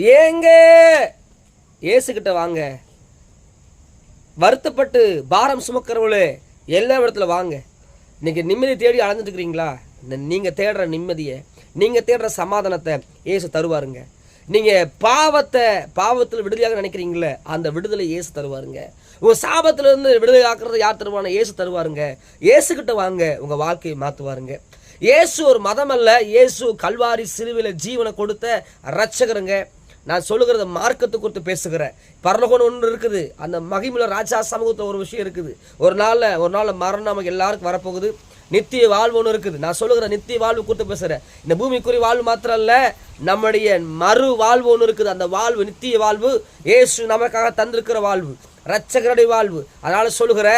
ஏங்க இயேசுகிட்ட வாங்க. வருத்தப்பட்டு பாரம் சுமக்கிறவளே எல்லா இடத்துல வாங்க. இன்னைக்கு நிம்மதி தேடி அலைஞ்சிட்டு இருக்கிறீங்களா? நீங்க தேடுற நிம்மதியை, நீங்க தேடுற சமாதானத்தை இயேசு தருவாருங்க. நீங்க பாவத்தில் விடுதலையாக நினைக்கிறீங்களே, அந்த விடுதலை இயேசு தருவாருங்க. உங்க சாபத்துல இருந்து விடுதலை ஆக்குறது யார் தருவாங்க? இயேசு தருவாருங்க. இயேசுகிட்ட வாங்க, உங்க வாழ்க்கையை மாத்துவாருங்க. இயேசு ஒரு மதம் அல்ல, இயேசு கல்வாரி சிலுவையில ஜீவனை கொடுத்த ரட்சகருங்க. நான் சொல்லுகிறத மார்க்கத்தை குறித்து பேசுகிறேன். பரலோகம் ஒன்று இருக்குது, அந்த மகிமையில ராஜா சமூகத்தில் ஒரு விஷயம் இருக்குது. ஒரு நாள் மரணம் நமக்கு எல்லாருக்கும் வரப்போகுது. நித்திய வாழ்வு ஒன்று இருக்குது. நான் சொல்லுகிற நித்திய வாழ்வு குறித்து பேசுகிறேன். இந்த பூமிக்குரிய வாழ்வு மாத்திரம் அல்ல, நம்முடைய மறு வாழ்வு ஒன்று இருக்குது. அந்த வாழ்வு நித்திய வாழ்வு, இயேசு நமக்காக தந்திருக்கிற வாழ்வு, ரட்சகருடைய வாழ்வு. அதனால சொல்லுகிற,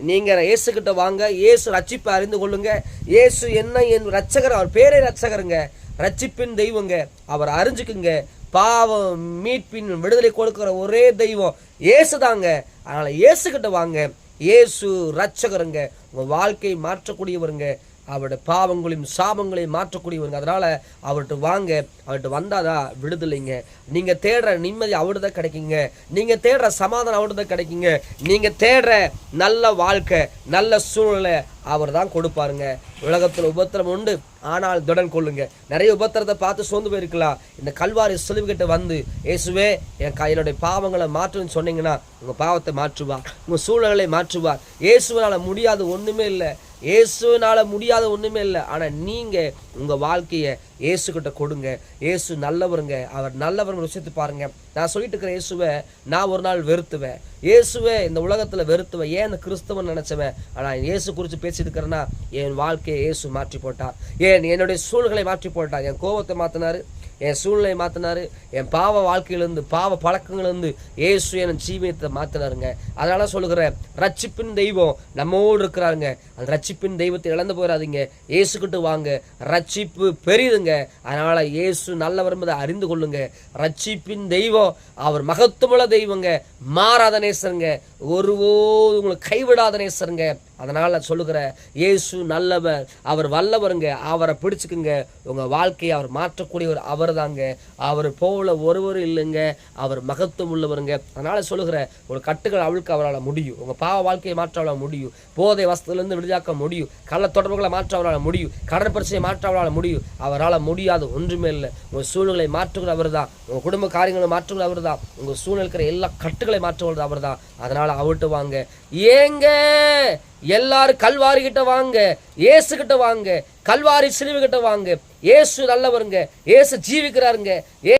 நீங்கள் இயேசுகிட்ட வாங்க. இயேசு ரட்சிப்பை அறிந்து கொள்ளுங்க. இயேசு என்ன என் ரட்சகர், அவர் பேரே ரட்சகருங்க, ரட்சிப்பின் தெய்வங்க. அவர் அறிஞ்சுக்குங்க. பாவம் மீட்பின் விடுதலை கொடுக்கிற ஒரே தெய்வம் இயேசு தாங்க. அதனால இயேசுகிட்ட வாங்க. இயேசு ரட்சகருங்க, உங்க வாழ்க்கையை மாற்றக்கூடியவருங்க. அவருடைய பாவங்களையும் சாபங்களையும் மாற்றக்கூடியவருங்க. அதனால அவர்கிட்ட வாங்க. அவர்கிட்ட வந்தாதான் விடுதலைங்க. நீங்க தேடுற நிம்மதி அவர்கிட்ட தான் கிடைக்குங்க. நீங்க தேடுற சமாதானம் அவர்கிட்ட தான் கிடைக்குங்க. நீங்க தேடுற நல்ல வாழ்க்கை, நல்ல சூழ்நிலை அவர் தான் கொடுப்பாருங்க. உலகத்தில் உபத்திரம் உண்டு, ஆனால் திடன் கொள்ளுங்க. நிறைய உபத்திரத்தை பார்த்து சோர்ந்து போயிருக்கலாம். இந்த கல்வாரி சிலுவைகிட்ட வந்து, இயேசுவே என்னுடைய பாவங்களை மாற்றுன்னு சொன்னீங்கன்னா உங்க பாவத்தை மாற்றுவார், உங்க சூழ்நிலை மாற்றுவார். இயேசுவினால முடியாது ஒண்ணுமே இல்லை. இயேசுனால முடியாத ஒண்ணுமே இல்லை. ஆனா நீங்க உங்க வாழ்க்கையை இயேசுகிட்ட கொடுங்க. இயேசு நல்லவருங்க. அவர் நல்லவருங்க விஷயத்தை பாருங்க. நான் சொல்லிட்டு இருக்கிற இயேசுவை நான் ஒரு நாள் வெறுத்துவேன். இயேசுவை இந்த உலகத்துல வெறுத்துவேன். ஏன் இந்த கிறிஸ்தவன் நினைச்சவன். ஆனா இயேசு குறித்து பேசிட்டு இருக்கிறேன்னா, என் வாழ்க்கையை இயேசு மாற்றி போட்டார். என்னுடைய சூழ்நிலை மாற்றி போட்டார். என் கோபத்தை மாத்தினாரு, என் சூழ்நிலையை மாற்றினாரு. என் பாவ வாழ்க்கையிலிருந்து, பாவ பழக்கங்களிலிருந்து இயேசு என் ஜீவியத்தை மாற்றினாருங்க. அதனால சொல்லுகிறேன், ரட்சிப்பின் தெய்வம் நம்மோடு இருக்கிறாருங்க. அந்த ரட்சிப்பின் தெய்வத்தை இழந்து போயிடாதீங்க. இயேசுக்கிட்டு வாங்க. ரட்சிப்பு பெரிதுங்க. அதனால இயேசு நல்லவர் என்பதை அறிந்து கொள்ளுங்க. ரட்சிப்பின் தெய்வம் அவர் மகத்துவமுள்ள தெய்வங்க, மாறாத நேசருங்க, ஒருபோது உங்களுக்கு கைவிடாத நேசருங்க. அதனால சொல்லுகிற, இயேசு நல்லவர், அவர் வல்லவருங்க. அவரை பிடிச்சுக்குங்க. உங்க வாழ்க்கையை அவர் மாற்றக்கூடியவர் அவர் தாங்க. அவர் போல ஒருவர் இல்லைங்க. அவர் மகத்துவம் உள்ளவருங்க. அதனால சொல்லுகிற, ஒரு கட்டுகள் அவிழ்க்க அவரால் முடியும். உங்க பாவ வாழ்க்கையை மாற்ற அவரால் முடியும். போதை வஸ்துலேருந்து விடுதலாக்க முடியும். கள்ள தொடர்புகளை மாற்ற அவரால் முடியும். கடன் பிரச்சனையை மாற்ற அவரால் முடியும். அவரால் முடியாது ஒன்றுமே இல்லை. உங்க சூழ்நிலை மாற்றுகிற அவர் தான். உங்க குடும்ப காரியங்களை மாற்றுகிற அவர் தான். உங்க சூழ்நிலை இருக்கிற எல்லா கட்டுகளை மாற்றுகிறது அவர் தான். அதனால அவர்கிட்ட வாங்க. ஏங்க எல்லாரும் கல்வாரி கிட்ட வாங்க, இயேசு கிட்ட வாங்க, கல்வாரி சிலுவை கிட்ட வாங்க. இயேசு நல்லவருங்க, இயேசு ஜீவிக்கிறாருங்க.